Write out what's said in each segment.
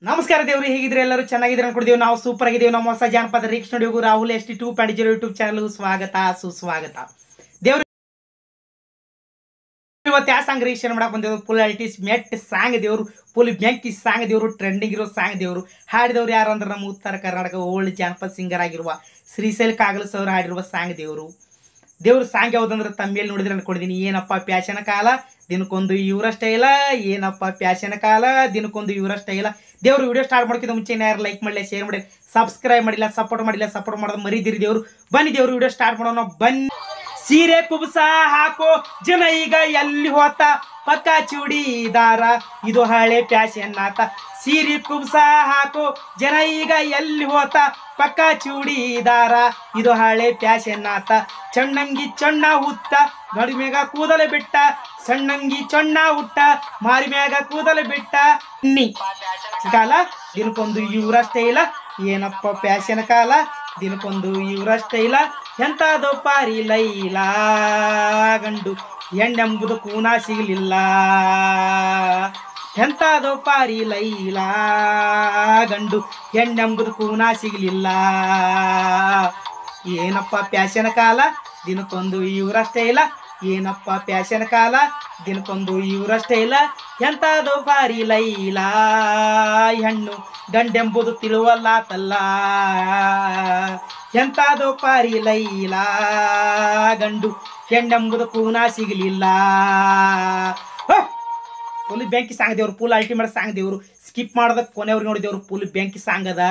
ನಮಸ್ಕಾರ ದೇವ್ರು, ಹೇಗಿದ್ರೆ ಎಲ್ಲರೂ ಚೆನ್ನಾಗಿದ್ರೆ ಅನ್ಕೊಡ್ತೀವಿ. ನಾವು ಸೂಪರ್ ಆಗಿದ್ದೀವಿ. ನಮ್ಮ ಹೊಸ ಜಾನಪದ ರೀಕ್ಸ್ ನೋಡಿ ರಾಹುಲ್ ST 2.0 ಯೂಟ್ಯೂಬ್ ಚಾನಲ್ ಸ್ವಾಗತ ಸುಸ್ವಾಗತ. ದೇವ್ರು ಇವತ್ತು ಯಾವ ಸಾಂಗ್ ರಿಯಾಕ್ಷನ್ ಮಾಡಕ್ ಬಂದೇವ್ರು? ಫುಲ್ ಅಲ್ಟಿಸ್ ಮೆಟ್ ಸಾಂಗ್ ದೇವ್ರು, ಫುಲ್ ಬೆಂಕಿ ಸಾಂಗ್ ದೇವ್ರು, ಟ್ರೆಂಡಿಂಗ್ ಇರೋ ಸಾಂಗ್ ದೇವ್ರು. ಹಾಡಿದವ್ರು ಯಾರು ಅಂದ್ರೆ ನಮ್ಮ ಉತ್ತರ ಕರ್ನಾಟಕ ಓಲ್ಡ್ ಜಾನಪದ ಸಿಂಗರ್ ಆಗಿರುವ ಶ್ರೀಶೈಲ್ ಕಾಗಲ್ಸ್ ಅವರು ಹಾಡಿರುವ ಸಾಂಗ್ ದೇವ್ರು. ಸಾಂಗ್ ಯಾವ್ದಂದ್ರೆ ತಮ್ಮೇಲೆ ನೋಡಿದ್ರೆ ಅನ್ಕೊಂಡಿದ್ದೀನಿ. ಏನಪ್ಪ ಪ್ಯಾಶನ ಕಾಲ ದಿನಕ್ಕೊಂದು ಇವರ ಸ್ಟೈಲ, ಏನಪ್ಪ ಪ್ಯಾಶನ ಕಾಲ ದಿನಕ್ಕೊಂದು ಇವರ ಸ್ಟೈಲ. ದೇವ್ರು ವಿಡಿಯೋ ಸ್ಟಾರ್ಟ್ ಮಾಡೋಕ್ಕಿಂತ ಮುಂಚೆ ಯಾರು ಲೈಕ್ ಮಾಡಲಿ, ಶೇರ್ ಮಾಡಿ, ಸಬ್ಸ್ಕ್ರೈಬ್ ಮಾಡಿಲ್ಲ, ಸಪೋರ್ಟ್ ಮಾಡೋದು ಮರಿದಿರಿ ದೇವ್ರು. ಬನ್ನಿ ದೇವ್ರು ವಿಡಿಯೋ ಸ್ಟಾರ್ಟ್ ಮಾಡೋಣ. ಬನ್ನಿ. ಸೀರೆ ಕುಬಸ ಹಾಕೋ ಜನ ಈಗ ಎಲ್ಲಿ ಹೋತ, ಪಕ್ಕ ಚೂಡಿದಾರ ಇದು ಹಳೆ ಪ್ಯಾಶನ್ ಆತ. ಸೀರೆ ಕುಬಸ ಹಾಕೋ ಜನ ಈಗ ಎಲ್ಲಿ ಹೋತ, ಪಕ್ಕ ಚೂಡಿದಾರ ಇದು ಹಳೆ ಪ್ಯಾಶನ್ ಆತ. ಚಣ್ಣಂಗಿ ಚಣ್ಣ ಹುತ್ತ ಗಡಿ ಮೇಗ ಕೂದಲು ಬಿಟ್ಟ, ಸಣ್ಣಂಗಿ ಚಣ್ಣ ಹುಟ್ಟ ಮಾರಿ ಮ್ಯಾಗ ಕೂದಲು ಬಿಟ್ಟ. ನೀ ಕಾಲ ದಿನಕ್ಕೊಂದು ಇವರ ಸ್ಟೈಲ, ಏನಪ್ಪ ಪ್ಯಾಶನ್ ಕಾಲ ದಿನಕ್ಕೊಂದು ಇವರ ಸ್ಟೈಲ. ಎಂತದೋ ಪಾರಿ ಲೈಲಾ ಗಂಡು ಹೆಣ್ಣೆಂಬುದು ಕೂನ ಸಿಗಲಿಲ್ಲ. ಎಂತದೋ ಪಾರಿ ಲೈಲಾ ಗಂಡು ಹೆಣ್ಣೆಂಬುದು ಕೂನ ಸಿಗಲಿಲ್ಲ. ಏನಪ್ಪ ಪ್ಯಾಶನ್ ಕಾಲ ದಿನಕ್ಕೊಂದು ಇವರ ಸ್ಟೈಲ, ಏನಪ್ಪ ಪ್ಯಾಶನ್ ಕಾಲ ದಿನಕ್ಕೊಂದು ಇವರ ಸ್ಟೈಲ. ಎಂತದೋ ಪಾರಿ ಲೈಲಾ ಹೆಣ್ಣು ಗಂಡೆಂಬುದು ತಿಳುವಲ್ಲಾತಲ್ಲ. ಎಂತದೋ ಪಾರಿ ಲೈಲಾ ಗಂಡು ಹೆಣ್ಣೆಂಬುದು ಕೂನ ಸಿಗಲಿಲ್ಲ. ಫುಲ್ ಬೆಂಕಿ ಸಾಂಗ್ ದೇವ್ರು, ಫುಲ್ ಅಲ್ಟಿಮೇಟ್ ಸಾಂಗ್ ದೇವ್ರು. ಸ್ಕಿಪ್ ಮಾಡೋದಕ್ಕೆ ಕೊನೆಯವ್ರಿಗೆ ನೋಡಿದೇವ್ರು. ಫುಲ್ ಬೆಂಕಿ ಸಾಂಗ್ ಅದ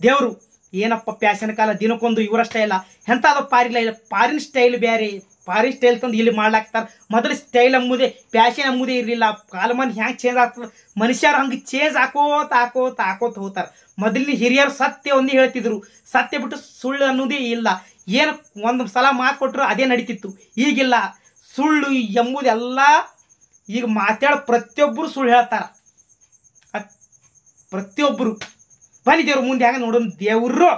ದೇವ್ರು. ಏನಪ್ಪ ಪ್ಯಾಶನ್ ಕಾಲ ದಿನಕ್ಕೊಂದು ಇವರ ಸ್ಟೈಲ. ಎಂತದೋ ಪಾರಿ ಲೈಲ, ಪಾರಿನ ಸ್ಟೈಲ್ ಬೇರೆ, ಪಾರಿನ್ ಸ್ಟೈಲ್ ತಂದು ಇಲ್ಲಿ ಮಾಡ್ಲಾಕ್ತಾರ. ಮೊದಲು ಸ್ಟೈಲ್ ಎಂಬುದೇ ಪ್ಯಾಶನ್ ಎಂಬುದೇ ಇರಲಿಲ್ಲ. ಕಾಲಮಾನ ಹೆಂಗೆ ಚೇಂಜ್ ಆಗ್ತದೆ, ಮನುಷ್ಯರು ಹಂಗೆ ಚೇಂಜ್ ಹಾಕೋತ ಹೋಗ್ತಾರೆ. ಮೊದಲಿನ ಹಿರಿಯರು ಸತ್ಯ ಒಂದೇ ಹೇಳ್ತಿದ್ರು, ಸತ್ಯ ಬಿಟ್ಟು ಸುಳ್ಳು ಅನ್ನೋದೇ ಇಲ್ಲ. ಏನು ಒಂದು ಸಲ ಮಾತು ಕೊಟ್ಟರು ಅದೇ ನಡೀತಿತ್ತು. ಈಗಿಲ್ಲ, ಸುಳ್ಳು ಎಂಬುದೆಲ್ಲ ಈಗ ಮಾತಾಡೋ ಪ್ರತಿಯೊಬ್ಬರು ಸುಳ್ಳು ಹೇಳ್ತಾರ, ಪ್ರತಿಯೊಬ್ಬರು. ಬನ್ನಿ ದೇವ್ರು ಮುಂದೆ ಹೆಂಗೆ ನೋಡೋಣ. ದೇವ್ರು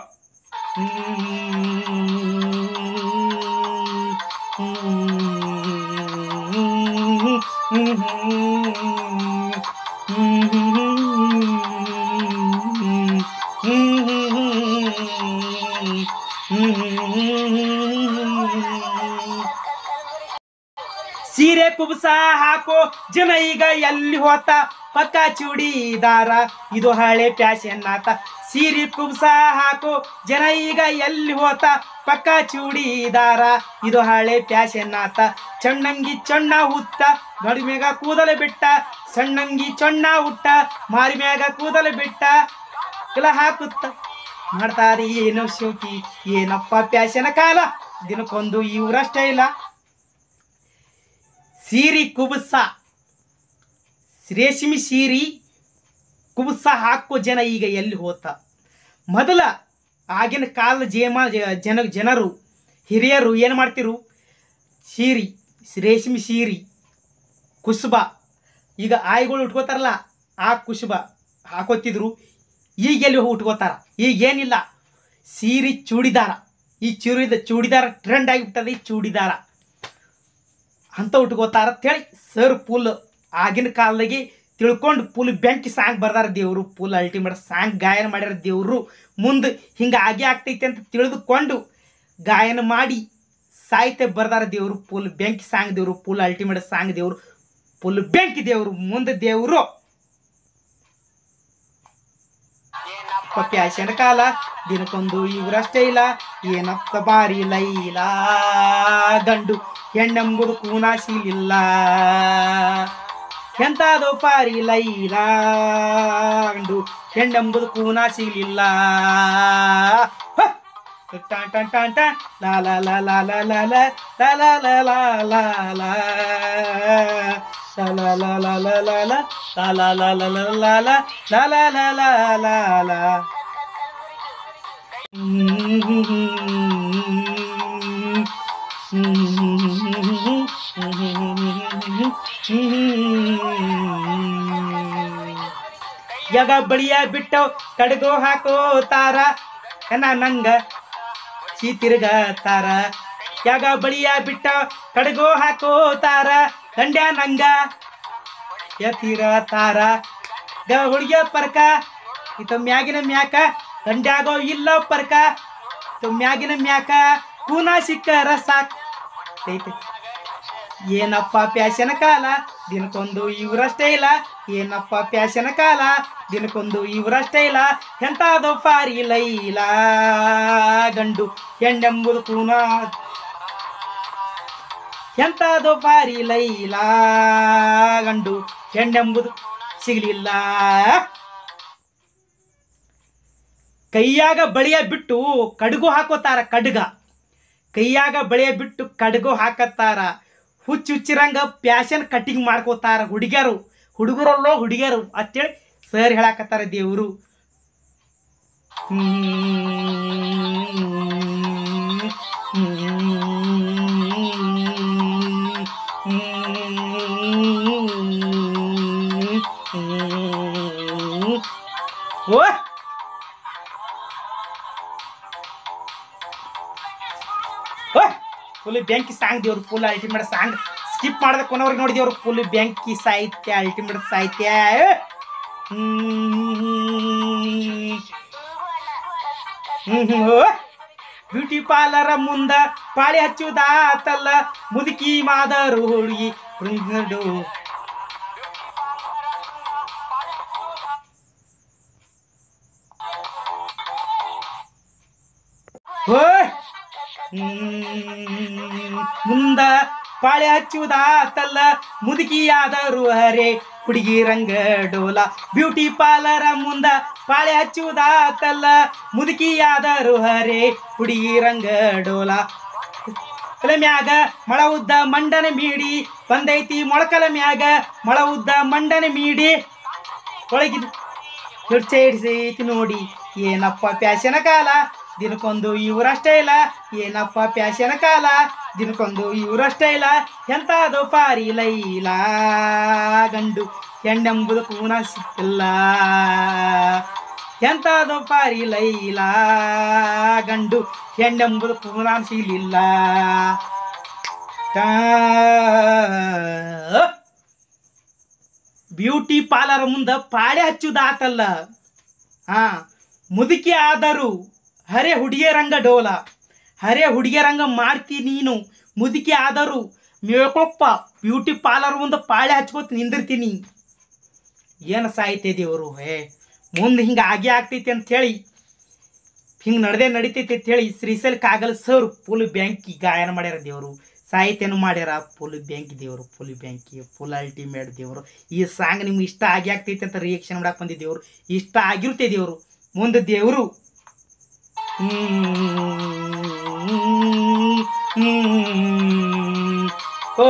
ಸೀರೆ ಕುಬಸ ಹಾಕೋ ಜನ ಈಗ ಎಲ್ಲಿ ಹೋತ, ಪಕ್ಕ ಚೂಡಿದಾರ ಇದು ಹಳೆ ಪ್ಯಾಶನ್ ಆತ. ಸೀರೆ ಕುಬಸ ಹಾಕೋ ಜನ ಈಗ ಎಲ್ಲಿ ಹೋತ, ಪಕ್ಕ ಚೂಡಿದಾರ ಇದು ಹಳೆ ಪ್ಯಾಶನ್ ಆತ. ಚಣ್ಣಂಗಿ ಚಣ್ಣ ಹುತ್ತ ಗಡಿ ಮ್ಯಾಗ ಕೂದಲು ಬಿಟ್ಟ, ಸಣ್ಣಂಗಿ ಚಣ್ಣ ಹುಟ್ಟ ಮಾರಿ ಮ್ಯಾಗ ಕೂದಲು ಬಿಟ್ಟ. ಎಲ್ಲ ಹಾಕುತ್ತ ಮಾಡ್ತಾರೆ ಏನೋ ಶೋಕಿ, ಏನಪ್ಪ ಪ್ಯಾಶನ ಕಾಲ ದಿನಕ್ಕೊಂದು ಇವರ ಸ್ಟೈಲ. ಸೀರಿ ಕುಬಸ, ರೇಷ್ಮೆ ಸೀರಿ ಕುಬಸ ಹಾಕೋ ಜನ ಈಗ ಎಲ್ಲಿ ಹೋತ. ಮೊದಲ ಆಗಿನ ಕಾಲದ ಜನರು ಹಿರಿಯರು ಏನು ಮಾಡ್ತಿರು, ಸೀರಿ ರೇಷ್ಮೆ ಸೀರಿ ಕುಸುಬ, ಈಗ ಆಯ್ಗಳು ಉಟ್ಕೋತಾರಲ್ಲ ಆ ಕುಸುಬ ಹಾಕೋತಿದ್ರು. ಈಗ ಎಲ್ಲಿ ಹೋಗಿ ಉಟ್ಕೋತಾರ, ಈಗೇನಿಲ್ಲ. ಸೀರೆ ಚೂಡಿದಾರ, ಈ ಚೂಡಿದಾರ ಟ್ರೆಂಡ್ ಆಗಿಬಿಟ್ಟದೆ. ಈ ಚೂಡಿದಾರ ಅಂತ ಉಟ್ಕೋತಾರ ಅಂತೇಳಿ ಸರ್ ಫುಲ್ ಆಗಿನ ಕಾಲದಾಗೆ ತಿಳ್ಕೊಂಡು ಫುಲ್ ಬೆಂಕಿ ಸಾಂಗ್ ಬರ್ದಾರ ದೇವರು. ಫುಲ್ ಅಲ್ಟಿಮೇಟ್ ಸಾಂಗ್ ಗಾಯನ ಮಾಡ್ಯಾರ ದೇವರು. ಮುಂದೆ ಹಿಂಗೆ ಆಗೇ ಆಗ್ತೈತೆ ಅಂತ ತಿಳಿದುಕೊಂಡು ಗಾಯನ ಮಾಡಿ ಸಾಹಿತ್ಯ ಬರ್ದಾರ ದೇವರು. ಫುಲ್ ಬೆಂಕಿ ಸಾಂಗ್ ದೇವರು, ಫುಲ್ ಅಲ್ಟಿಮೇಟ್ ಸಾಂಗ್ ದೇವರು, ಫುಲ್ ಬೆಂಕಿ ದೇವರು. ಮುಂದೆ ದೇವರು ಪ್ಯಾಶನ್ ಕಾಲ ದಿನಕ್ಕೊಂದು ಇವರ ಸ್ಟೈಲ, ಏನಪ್ಪ ಬಾರಿ ಲೈಲಾ ಗಂಡು ಹೆಣ್ಣೆಂಬುದು ಕೂನ ಸಿಗಲಿಲ್ಲ. ಎಂತದೋ ಪಾರಿ ಲೈಲಾ ಗಂಡು ಹೆಣ್ಣೆಂಬುದು ಕೂನ ಸಿಗಲಿಲ್ಲ. ಟನ್ ಟನ್ ಟನ್ ಟನ್ ಲಾ ಲಾ ಲಾ ಲಾ ಲಾ ಲಾ ಲಾ ಲಾ ಲಾ ಲಾ ಲಾ ಲಾ ಲಾ la la la la la la la la la la la la la la la la la la la. ಯಗ ಬಳಿಯ ಬಿಟ್ಟು ಕಡ್ಗೋ ಹಾಕೋ ತಾರ ನಂಗ ಚೀತಿರ್ಗ ತಾರ. ಯಾಗ ಬಳಿಯ ಬಿಟ್ಟ ಕಡ್ಗೋ ಹಾಕೋ ತಾರ ಗಂಡ್ಯ ನಂಗ ಎತ್ತಿರ ತಾರ. ಹುಡುಗಿಯ ಪರ್ಕ ಇತ ಮ್ಯಾಗಿನ ಮ್ಯಾಕ ಗಂಡ್ಯಾಗೋ ಇಲ್ಲ ಪರ್ಕ ಮ್ಯಾಗಿನ ಮ್ಯಾಕ ಕೂನ ಸಿಕ್ಕರ ಸಾಕ್ ಐತೆ. ಏನಪ್ಪ ಪ್ಯಾಶನ ಕಾಲ ದಿನಕ್ಕೊಂದು ಇವರಷ್ಟೇ ಇಲ್ಲ, ಏನಪ್ಪ ಪ್ಯಾಶನ ಕಾಲ ದಿನಕ್ಕೊಂದು ಇವರಷ್ಟೇ ಇಲ್ಲ, ಎಂತಾದೋ ಫಾರಿ ಲೈಲ ಗಂಡು ಹೆಣ್ಣೆಂಬುದು ಕೂನ ಎಂತಾದೋ ಫಾರಿ ಲೈಲ ಗಂಡು ಹೆಣ್ಣೆಂಬುದು ಸಿಗಲಿಲ್ಲ. ಕೈಯಾಗ ಬಳಿಯ ಬಿಟ್ಟು ಕಡುಗು ಹಾಕೋತಾರ, ಕಡ್ಗ ಕೈಯಾಗ ಬಳಿಯ ಬಿಟ್ಟು ಕಡುಗು ಹಾಕತ್ತಾರ, ಹುಚ್ಚಿರಂಗ ಪ್ಯಾಶನ್ ಕಟಿಂಗ್ ಮಾಡ್ಕೋತಾರ ಹುಡುಗಿಯರು, ಹುಡುಗರಲ್ಲೋ ಹುಡುಗಿಯರು ಅಂತೇಳಿ ಸರ್ ಹೇಳಾಕತ್ತಾರ ದೇವರು. ಓ ಫುಲ್ ಬ್ಯಾಂಕಿ ಸಾಂಗ್ ದೇವ್ರು, ಫುಲ್ ಅಲ್ಟಿಮೇಟ್ ಸಾಂಗ್ ಸ್ಕಿಪ್ ಮಾಡಿದ ಕೊನವ್ರಿಗೆ ನೋಡಿದೇವ್ರು. ಫುಲ್ ಬ್ಯಾಂಕಿ ಸಾಹಿತ್ಯ, ಅಲ್ಟಿಮೇಟ್ ಸಾಹಿತ್ಯ. ಬ್ಯೂಟಿ ಪಾರ್ಲರ ಮುಂದ ಪಾಳಿ ಹಚ್ಚುದಾತಲ್ಲ, ಮುದುಕಿ ಮಾದರು ಹುಡುಗಿ ಮುಂದ ಪಾಳೆ ಹಚ್ಚುದಾತಲ್ಲ, ಮುದುಕಿಯಾದರು ಹರೇ ಹುಡುಗಿ ರಂಗ ಡೋಲ. ಬ್ಯೂಟಿ ಪಾರ್ಲರ ಮುಂದ ಪಾಳೆ ಹಚ್ಚುದಾತಲ್ಲ, ಮುದುಕಿಯಾದರು ಹರೇ ಹುಡುಗಿ ರಂಗ ಡೋಲ. ಮ್ಯಾಗ ಮಳ ಉದ್ದ ಮಂಡನ ಮೀಡಿ ಬಂದೈತಿ ಮೊಳಕಲ ಮ್ಯಾಗ ಮಳ ಉದ್ದ ಮಂಡನ ಮೀಡಿ ಒಳಗಿದ್ ಹಿಡ್ಸೈತಿ ನೋಡಿ. ಏನಪ್ಪ ಪ್ಯಾಶನ ಕಾಲ ದಿನಕ್ಕೊಂದು ಇವರಷ್ಟೇ ಇಲ್ಲ, ಏನಪ್ಪ ಪ್ಯಾಶನ ಕಾಲ ದಿನಕ್ಕೊಂದು ಇವರಷ್ಟೇ ಇಲ್ಲ, ಎಂತಾದೋ ಪಾರಿ ಲೈಲ ಗಂಡು ಹೆಣ್ಣೆಂಬುದು ಕೂನ ಸಿಕ್ಕಿಲ್ಲ, ಎಂತಾದೋ ಪಾರಿ ಲೈಲ ಗಂಡು ಹೆಣ್ಣೆಂಬುದು ಕೂನ ಸಿಗಲಿಲ್ಲ. ಬ್ಯೂಟಿ ಪಾರ್ಲರ್ ಮುಂದ ಪಾಳೆ ಹಚ್ಚುದಾತಲ್ಲ, ಮುದುಕಿ ಆದರು ಹರೇ ಹುಡುಗಿಯರಂಗ ಡೋಲ. ಹರೇ ಹುಡುಗಿಯರಂಗ ಮಾಡ್ತಿ ನೀನು, ಮುದುಕಿ ಆದರೂ ಮೇಳ್ಕೊಪ್ಪ ಬ್ಯೂಟಿ ಪಾರ್ಲರ್ ಮುಂದೆ ಪಾಳೆ ಹಚ್ಕೋತ ನಿಂದಿರ್ತೀನಿ. ಏನು ಸಾಹಿತ್ಯ ದೇವರು, ಮುಂದೆ ಹಿಂಗೆ ಆಗೇ ಆಗ್ತೈತಿ ಅಂಥೇಳಿ, ಹಿಂಗೆ ನಡೀತೈತಿ ಅಂತೇಳಿ ಶ್ರೀಶೈಲ್ ಕಾಗಲ್ ಸರ್ ಫುಲ್ ಬ್ಯಾಂಕಿ ಗಾಯನ ಮಾಡ್ಯಾರ ದೇವರು, ಸಾಹಿತ್ಯನೂ ಮಾಡ್ಯಾರ. ಫುಲ್ ಬ್ಯಾಂಕಿ ದೇವರು, ಫುಲ್ ಬ್ಯಾಂಕಿ, ಫುಲ್ ಅಲ್ಟಿಮೇಟ್ ದೇವರು. ಈ ಸಾಂಗ್ ನಿಮ್ಗೆ ಇಷ್ಟ ಆಗೇ ಆಗ್ತೈತಿ ಅಂತ ರಿಯಾಕ್ಷನ್ ಮಾಡಕ್ಕೆ ಬಂದಿದ್ದೆ ದೇವರು, ಇಷ್ಟ ಆಗಿರುತ್ತೆ ದೇವರು. ಮುಂದೆ ದೇವರು ಓ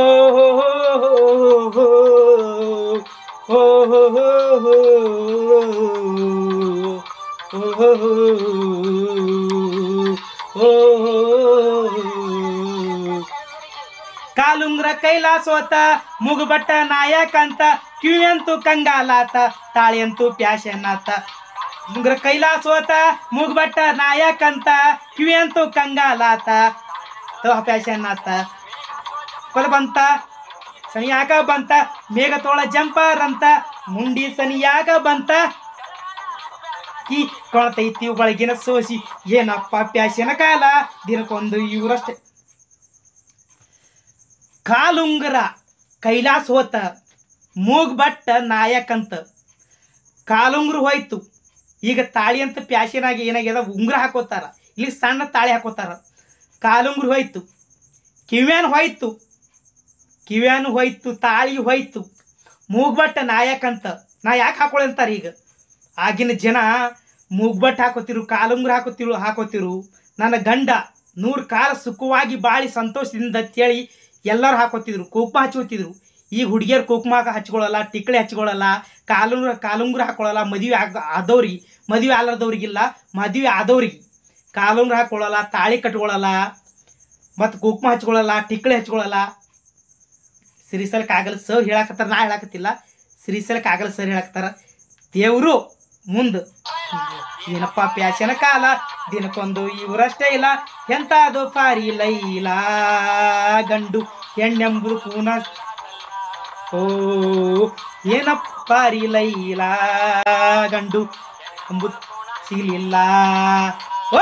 ಕಾಲುಂಗ್ರ ಕೈಲಾಸೋತ ಮುಗುಬಟ್ಟ ನಾಯಕಂತ, ಕಿವಿಯಂತೂ ಕಂಗಾಲಾತ ತಾಳಿಯಂತೂ ಪ್ಯಾಶನ್ ಆತ. ಉಂಗ್ರ ಕೈಲಾಸೋತ ಮುಗುಬಟ್ಟ ನಾಯಕಂತ, ಕಿವಿಯಂತೂ ಕಂಗಾಲಾತ ಪ್ಯಾಶನ್ ಆತ. ಕೊಲ ಬಂತ ಸನಿಯಾಗ ಬಂತ ಮೇಘ ತೋಳ ಜಂಪರ್ ಅಂತ, ಮುಂಡಿ ಸನಿಯಾಗ ಬಂತ ಕಿ ಕೊಳತೈತಿ ಒಳಗಿನ ಸೋಸಿ. ಏನಪ್ಪ ಪ್ಯಾಶನ ಕಾಲ ದಿನಕ್ಕೊಂದು ಇವರಷ್ಟೇ. ಕಾಲುಂಗರ ಕೈಲಾಸ ಹೋತ ಮೂಗ್ಬಟ್ಟ ನಾಯಕಂತ, ಕಾಲುಂಗ್ರ ಹೋಯ್ತು. ಈಗ ತಾಳಿ ಅಂತ ಪ್ಯಾಶನ್ ಆಗಿ ಏನಾಗ್ಯದ, ಉಂಗ್ರ ಹಾಕೋತಾರ, ಇಲ್ಲಿ ಸಣ್ಣ ತಾಳಿ ಹಾಕೋತಾರ. ಕಾಲುಂಗ್ರ ಹೋಯ್ತು, ಕಿವ್ಯಾನು ಹೋಯ್ತು, ಕಿವ್ಯಾನು ಹೋಯ್ತು, ತಾಳಿ ಹೋಯ್ತು, ಮೂಗ್ಬಟ್ಟ ನಾಯಕಂತ. ನಾ ಯಾಕೆ ಹಾಕೊಳ್ಳಂತಾರೆ ಈಗ ಆಗಿನ ಜನ, ಮೂಗ್ಬಟ್ಟು ಹಾಕೋತಿರು, ಕಾಲುಂಗ್ರ ಹಾಕೋತಿರು. ನನ್ನ ಗಂಡ 100 ಕಾಲ ಸುಖವಾಗಿ ಬಾಳಿ ಸಂತೋಷದಿಂದ ಅಂತೇಳಿ ಎಲ್ಲರೂ ಹಾಕೋತಿದ್ರು, ಕುಂಕುಮ ಹಚ್ಕೋತಿದ್ರು. ಈಗ ಹುಡುಗಿಯರು ಕುಂಕುಮ ಹಚ್ಕೊಳ್ಳಲ್ಲ, ಟಿಕ್ಳೆ ಹಚ್ಕೊಳ್ಳಲ್ಲ, ಕಾಲುಂಗ್ರ ಹಾಕೊಳ್ಳಲ್ಲ. ಮದುವೆ ಆದವ್ರಿಗೆ, ಮದುವೆ ಆಲಾರ್ದವ್ರಿಗಿಲ್ಲ, ಮದುವೆ ಆದವ್ರಿಗೆ ಕಾಲುಂಗ್ರ ಹಾಕೊಳ್ಳಲ್ಲ, ತಾಳಿ ಕಟ್ಕೊಳ್ಳಲ್ಲ, ಮತ್ತು ಕುಂಕುಮ ಹಚ್ಕೊಳ್ಳಲ್ಲ, ಟಿಕ್ಳೆ ಹಚ್ಕೊಳ್ಳಲ್ಲ. ಶ್ರೀಶೈಲ್ ಕಾಗಲ್ ಸರ್ ಹೇಳಕತ್ತಾರ, ನಾ ಹೇಳಕತ್ತಿಲ್ಲ, ಶ್ರೀಶೈಲ್ ಕಾಗಲ್ ಸರ್ ಹೇಳಕತ್ತಾರ. ದೇವರು ಮುಂದೆ ಏನಪ್ಪ ಪ್ಯಾಶನ ಕಾಲ ದಿನಕ್ಕೊಂದು ಇವರಷ್ಟೇ ಇಲ್ಲ, ಎಂತಾದೋ ಫಾರಿ ಲೈಲ ಗಂಡು ಹೆಣ್ಣೆಂಬುದು ಕೂನ. ಓ ಏನಪ್ಪ ಫಾರಿ ಲೈಲ ಗಂಡು ಎಂಬುದು ಸಿಗಲಿಲ್ಲ. ಓ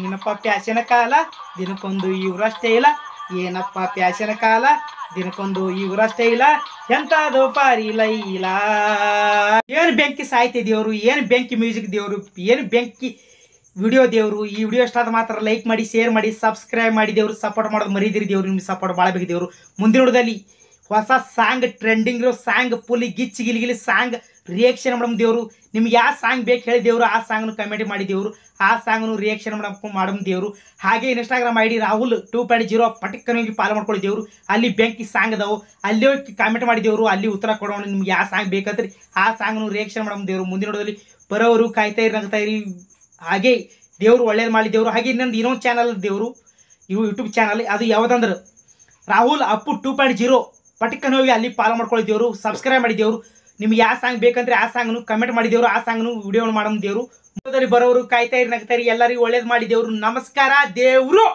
ಏನಪ್ಪ ಪ್ಯಾಶನ ಕಾಲ ದಿನಕ್ಕೊಂದು ಇವರಷ್ಟೇ ಇಲ್ಲ, ಏನಪ್ಪ ಪ್ಯಾಶನ ಕಾಲ ದಿನಕ್ಕೊಂದು ಇವರಷ್ಟೇ ಇಲ್ಲ, ಎಂಥದ್ದು ಪಾರಿ ಲೈಲ. ಏನು ಬೆಂಕಿ ಸಾಹಿತ್ಯ ದೇವರು, ಏನು ಬೆಂಕಿ ಮ್ಯೂಸಿಕ್ ದೇವರು, ಏನು ಬೆಂಕಿ ವಿಡಿಯೋ ದೇವರು. ಈ ವಿಡಿಯೋ ಇಷ್ಟ ಆದ ಮಾತ್ರ ಲೈಕ್ ಮಾಡಿ, ಶೇರ್ ಮಾಡಿ, ಸಬ್ಸ್ಕ್ರೈಬ್ ಮಾಡಿ ದೇವರು. ಸಪೋರ್ಟ್ ಮಾಡೋದು ಮರೀದಿರಿ ದೇವರು, ನಿಮ್ಗೆ ಸಪೋರ್ಟ್ ಭಾಳ ಬೇಕು ದೇವರು. ಮುಂದಿನ ವಿಡಿಯೋದಲ್ಲಿ ಹೊಸ ಸಾಂಗ್ ಟ್ರೆಂಡಿಂಗ್ ಇರೋ ಸಾಂಗ್ ಫುಲ್ ಗಿಚ್ಚಿ ಗಿಲಿಗಿಲಿ ಸಾಂಗ್ ರಿಯಾಕ್ಷನ್ ಮಾಡಮ್ ದೇವರು. ನಿಮ್ಗೆ ಯಾವ ಸಾಂಗ್ ಬೇಕು ಹೇಳಿ ದೇವರು, ಆ ಸಾಂಗ್ನು ಕಮೆಂಟ್ ಮಾಡಿ ದೇವರು, ಆ ಸಾಂಗ್ನು ರಿಯಾಕ್ಷನ್ ಮಾಡಮ್ ದೇವರು. ಹಾಗೆ ಇನ್ಸ್ಟಾಗ್ರಾಮ್ ID ರಾಹುಲ್ 2.0 ಪಟಿಕ್ಕನಿಗೆ ಫಾಲೋ ಮಾಡ್ಕೊಳ್ಳಿ ದೇವರು. ಅಲ್ಲಿ ಬೆಂಕಿ ಸಾಂಗ್ ಅದಾವು, ಅಲ್ಲಿ ಹೋಗಿ ಕಾಮೆಂಟ್ ಮಾಡಿ ದೇವರು, ಅಲ್ಲಿ ಉತ್ತರ ಕೊಡೋಣ. ನಿಮ್ಗೆ ಯಾವ ಸಾಂಗ್ ಬೇಕಂದ್ರೆ ಆ ಸಾಂಗ್ನು ರಿಯಾಕ್ಷನ್ ಮಾಡಮ್ ದೇವರು. ಮುಂದಿನ ವಿಡಿಯೋದಲ್ಲಿ ಬರೋವರು ಕಾಯ್ತಾ ಇರಿ, ನಗ್ತಾ ಇರಿ. ಹಾಗೆ ದೇವರು ಒಳ್ಳೇದು ಮಾಡಿ ದೇವರು. ಹಾಗೆ ಇನ್ನೊಂದು ಚಾನಲ್ ದೇವರು, ಯೂಟ್ಯೂಬ್ ಚಾನಲ್, ಅದು ಯಾವುದಂದ್ರೆ ರಾಹುಲ್ ಅಪ್ಪು 2.0 ಪಟಿಕ್ಕನ ಹೋಗಿ ಅಲ್ಲಿ ಫಾಲೋ ಮಾಡ್ಕೊಳ್ಳಿ ದೇವರು, ಸಬ್ಸ್ಕ್ರೈಬ್ ಮಾಡಿ ದೇವರು. ನಿಮ್ಗೆ ಯಾವ ಸಾಂಗ್ ಬೇಕಂದ್ರೆ ಆ ಸಾಂಗ್ನು ಕಮೆಂಟ್ ಮಾಡಿ ದೇವರು, ಆ ಸಾಂಗ್ನು ವಿಡಿಯೋ ಮಾಡೋಣ ದೇವರು. ಬರೋರು ಕಾಯ್ತಾ ಇರಿ, ನಗ್ತಾ ಇರಿ. ಎಲ್ಲರಿಗೂ ಒಳ್ಳೇದು ಮಾಡಿ ದೇವರು. ನಮಸ್ಕಾರ ದೇವರು.